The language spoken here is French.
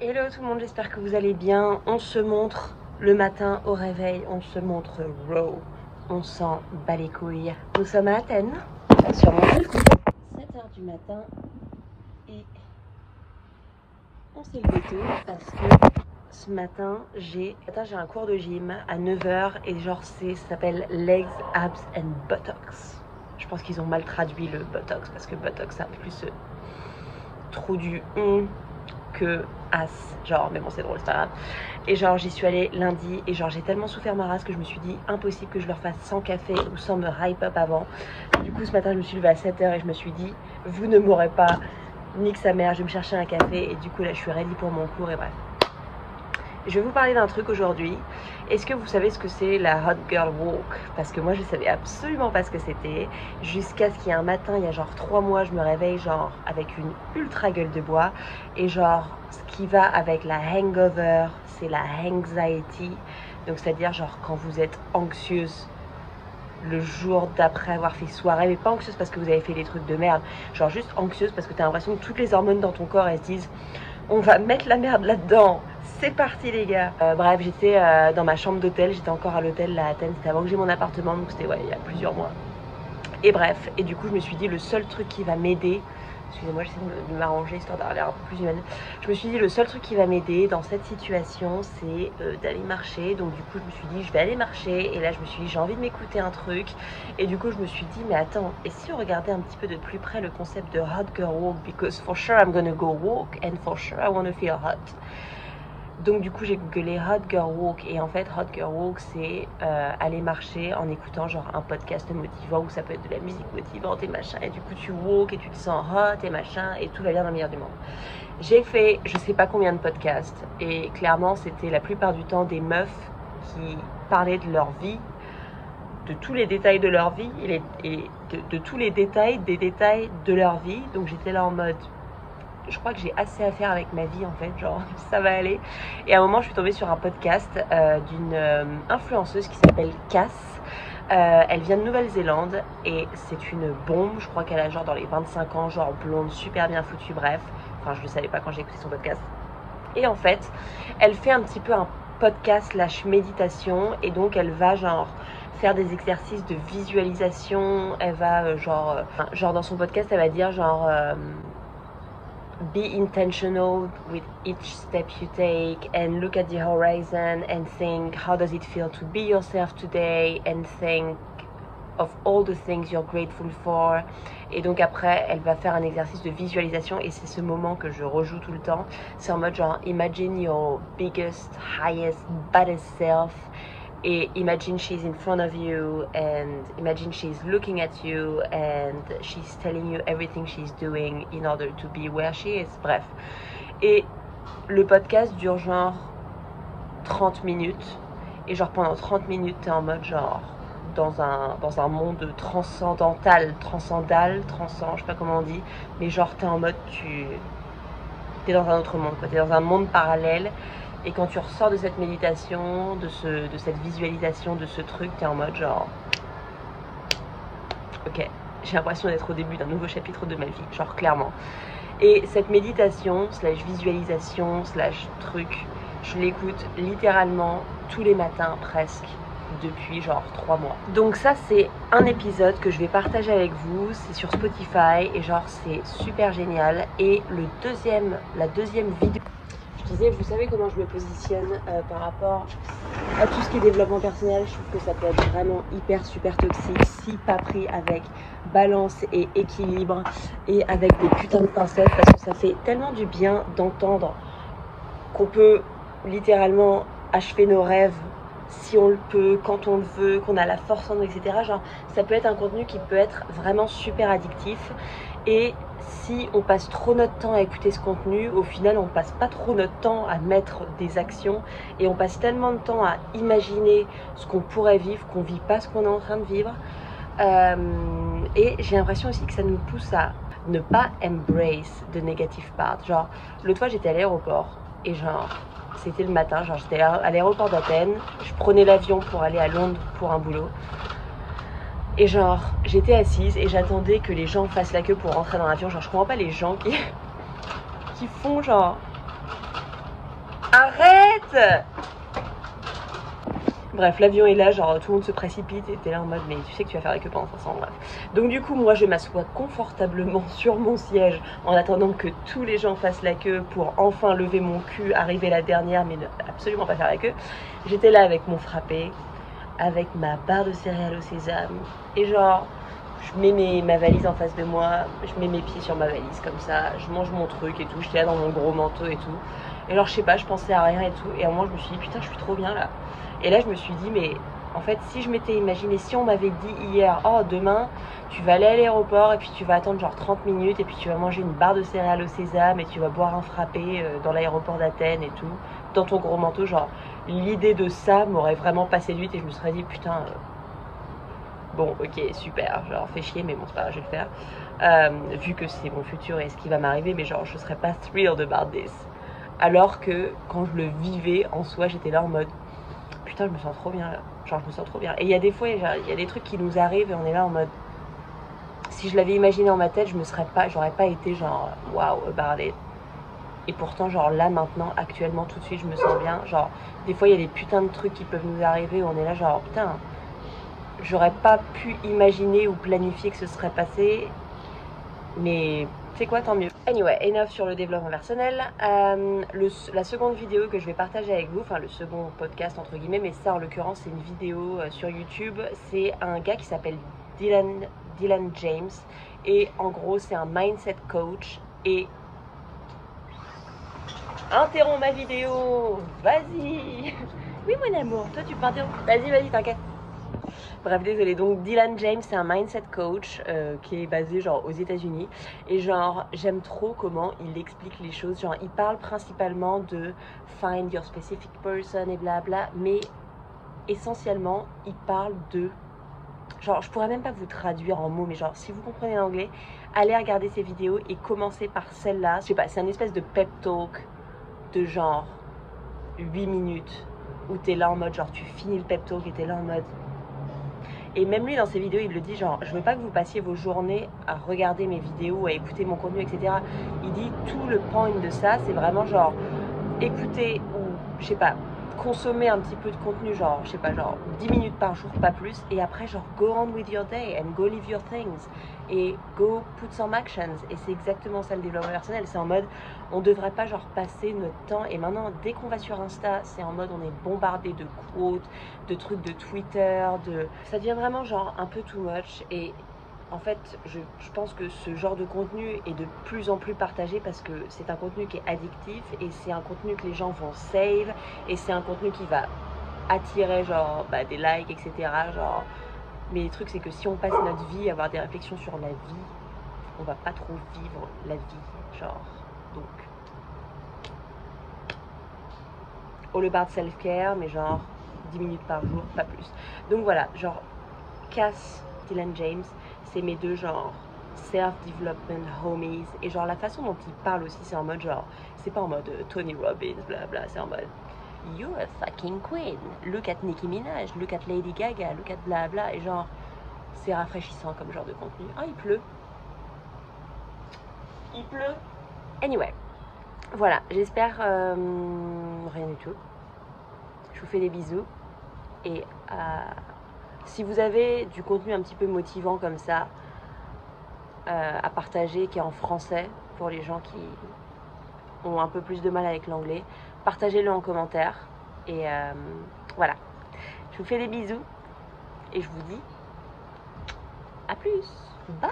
Hello tout le monde, j'espère que vous allez bien. On se montre le matin au réveil, on se montre raw, on s'en bat les couilles. Nous sommes à Athènes, sur mon balcon, 7h du matin, et on s'est levé tôt parce que ce matin j'ai un cours de gym à 9h et genre ça s'appelle Legs, Abs and Buttocks. Je pense qu'ils ont mal traduit le Botox parce que Botox ça a plus trou du que as, genre, mais bon c'est drôle, c'est pas grave. Et genre j'y suis allée lundi et genre j'ai tellement souffert ma race que je me suis dit impossible que je leur fasse sans café ou sans me hype up avant. Du coup ce matin je me suis levée à 7h et je me suis dit vous ne m'aurez pas, nique sa mère, je vais me chercher un café. Et du coup là je suis ready pour mon cours et bref. Je vais vous parler d'un truc aujourd'hui. Est-ce que vous savez ce que c'est la Hot Girl Walk? Parce que moi je savais absolument pas ce que c'était. Jusqu'à ce qu'il y ait un matin, il y a genre 3 mois, je me réveille genre avec une ultra gueule de bois. Et genre ce qui va avec la hangover, c'est la anxiety. Donc c'est-à-dire genre quand vous êtes anxieuse le jour d'après avoir fait soirée, mais pas anxieuse parce que vous avez fait des trucs de merde. Genre juste anxieuse parce que t'as l'impression que toutes les hormones dans ton corps elles se disent on va mettre la merde là-dedans. C'est parti les gars. Bref, j'étais dans ma chambre d'hôtel, j'étais encore à l'hôtel là à Athènes, c'était avant que j'ai mon appartement, donc c'était il y a plusieurs mois. Et bref, et du coup je me suis dit le seul truc qui va m'aider, excusez-moi j'essaie de m'arranger histoire d'avoir l'air un peu plus humaine. Je me suis dit le seul truc qui va m'aider dans cette situation c'est d'aller marcher. Donc du coup je me suis dit je vais aller marcher. Et là je me suis dit j'ai envie de m'écouter un truc. Et du coup je me suis dit mais attends, et si on regardait un petit peu de plus près le concept de hot girl walk? Because for sure I'm gonna go walk and for sure I wanna feel hot. Donc du coup j'ai googlé Hot Girl Walk. Et en fait Hot Girl Walk c'est aller marcher en écoutant genre un podcast motivant, ou ça peut être de la musique motivante et machin. Et du coup tu walk et tu te sens hot et machin et tout va bien dans le meilleur du monde. J'ai fait je sais pas combien de podcasts et clairement c'était la plupart du temps des meufs qui parlaient de leur vie, de tous les détails de leur vie et de tous les détails des détails de leur vie. Donc j'étais là en mode je crois que j'ai assez à faire avec ma vie en fait, genre ça va aller. Et à un moment je suis tombée sur un podcast d'une influenceuse qui s'appelle Cass. Elle vient de Nouvelle-Zélande et c'est une bombe. Je crois qu'elle a genre dans les 25 ans, genre blonde, super bien foutue, bref. Enfin je le savais pas quand j'ai écouté son podcast. Et en fait elle fait un petit peu un podcast / méditation. Et donc elle va genre faire des exercices de visualisation. Elle va genre dans son podcast elle va dire genre be intentional with each step you take and look at the horizon and think how does it feel to be yourself today and think of all the things you're grateful for. Et donc après elle va faire un exercice de visualisation et c'est ce moment que je rejoue tout le temps. C'est en mode genre imagine your biggest, highest, baddest self. Et imagine she's in front of you and imagine she's looking at you and she's telling you everything she's doing in order to be where she is. Bref. Et le podcast dure genre 30 minutes. Et genre pendant 30 minutes t'es en mode genre dans un monde transcendal, je sais pas comment on dit. Mais genre t'es en mode t'es dans un autre monde quoi. T'es dans un monde parallèle. Et quand tu ressors de cette méditation, de cette visualisation, de ce truc, t'es en mode genre ok, j'ai l'impression d'être au début d'un nouveau chapitre de ma vie, genre clairement. Et cette méditation / visualisation / truc, je l'écoute littéralement tous les matins presque depuis genre 3 mois. Donc ça c'est un épisode que je vais partager avec vous, c'est sur Spotify et genre c'est super génial. Et la deuxième vidéo, je disais, vous savez comment je me positionne par rapport à tout ce qui est développement personnel. Je trouve que ça peut être vraiment hyper super toxique si pas pris avec balance et équilibre et avec des putains de pincettes, parce que ça fait tellement du bien d'entendre qu'on peut littéralement achever nos rêves si on le peut, quand on le veut, qu'on a la force en nous, etc. Genre ça peut être un contenu qui peut être vraiment super addictif. Et si on passe trop notre temps à écouter ce contenu, au final on passe pas trop notre temps à mettre des actions et on passe tellement de temps à imaginer ce qu'on pourrait vivre qu'on vit pas ce qu'on est en train de vivre. Et j'ai l'impression aussi que ça nous pousse à ne pas embrace the negative part. Genre l'autre fois j'étais à l'aéroport et genre c'était le matin, genre j'étais à l'aéroport d'Athènes, je prenais l'avion pour aller à Londres pour un boulot. Et genre, j'étais assise et j'attendais que les gens fassent la queue pour rentrer dans l'avion. Genre, je comprends pas les gens qui font genre Arrête! Bref, l'avion est là, genre tout le monde se précipite et t'es là en mode mais tu sais que tu vas faire la queue pendant 500, bref. Donc du coup, moi je m'assois confortablement sur mon siège en attendant que tous les gens fassent la queue pour enfin lever mon cul, arriver la dernière mais ne absolument pas faire la queue. J'étais là avec mon frappé, avec ma barre de céréales au sésame et genre je mets ma valise en face de moi, je mets mes pieds sur ma valise comme ça, je mange mon truc et tout, j'étais là dans mon gros manteau et tout. Et alors je sais pas, je pensais à rien et tout et à un moment je me suis dit putain je suis trop bien là. Et là je me suis dit mais en fait si je m'étais imaginé, si on m'avait dit hier oh demain tu vas aller à l'aéroport et puis tu vas attendre genre 30 minutes et puis tu vas manger une barre de céréales au sésame et tu vas boire un frappé dans l'aéroport d'Athènes et tout, dans ton gros manteau, genre l'idée de ça m'aurait vraiment pas séduite et je me serais dit putain bon ok super, genre fais chier mais bon c'est pas grave, je vais le faire vu que c'est mon futur et ce qui va m'arriver, mais genre je serais pas thrilled about this. Alors que quand je le vivais en soi, j'étais là en mode putain, je me sens trop bien là. Genre, je me sens trop bien. Et il y a des fois, il y a des trucs qui nous arrivent et on est là en mode si je l'avais imaginé en ma tête, j'aurais pas été genre waouh, about it. Et pourtant, genre là, maintenant, actuellement, tout de suite, je me sens bien. Genre, des fois, il y a des putains de trucs qui peuvent nous arriver où on est là, genre putain, j'aurais pas pu imaginer ou planifier que ce serait passé. Mais c'est quoi, tant mieux. Anyway, enough sur le développement personnel. La seconde vidéo que je vais partager avec vous, enfin le second podcast entre guillemets, mais ça en l'occurrence c'est une vidéo sur YouTube. C'est un gars qui s'appelle Dylan James et en gros c'est un mindset coach. Et interromps ma vidéo, vas-y. Oui mon amour, toi tu peux interrompre. Vas-y, t'inquiète. Bref, désolé. Donc Dylan James, c'est un mindset coach qui est basé genre aux États-Unis et genre j'aime trop comment il explique les choses. Genre il parle principalement de find your specific person et blabla, mais essentiellement il parle de genre je pourrais même pas vous traduire en mots, mais genre si vous comprenez l'anglais, allez regarder ces vidéos et commencez par celle-là. Je sais pas, c'est un espèce de pep talk de genre 8 minutes où t'es là en mode genre tu finis le pep talk et t'es là en mode. Et même lui dans ses vidéos il le dit genre je veux pas que vous passiez vos journées à regarder mes vidéos, à écouter mon contenu, etc. Il dit tout le point de ça c'est vraiment genre écouter ou je sais pas consommer un petit peu de contenu, genre je sais pas, genre 10 minutes par jour, pas plus, et après genre go on with your day and go live your things et go put some actions. Et c'est exactement ça le développement personnel, c'est en mode on devrait pas genre passer notre temps, et maintenant dès qu'on va sur Insta c'est en mode on est bombardé de quotes, de trucs de Twitter, ça devient vraiment genre un peu too much. Et en fait, je pense que ce genre de contenu est de plus en plus partagé parce que c'est un contenu qui est addictif et c'est un contenu que les gens vont save et c'est un contenu qui va attirer genre des likes, etc. Genre, mais le truc c'est que si on passe notre vie à avoir des réflexions sur la vie, on va pas trop vivre la vie, genre. Donc, all about self-care, mais genre 10 minutes par jour, pas plus. Donc voilà, genre Cass, Dylan James, c'est mes deux genre self-development homies. Et genre la façon dont ils parlent aussi, c'est en mode genre, c'est pas en mode Tony Robbins, blabla, c'est en mode you're a fucking queen, look at Nicki Minaj, look at Lady Gaga, look at blabla. Et genre, c'est rafraîchissant comme genre de contenu. Ah, il pleut. Il pleut. Anyway, voilà, j'espère rien du tout. Je vous fais des bisous et si vous avez du contenu un petit peu motivant comme ça à partager, qui est en français pour les gens qui ont un peu plus de mal avec l'anglais, partagez-le en commentaire. Et voilà, je vous fais des bisous et je vous dis à plus, bye.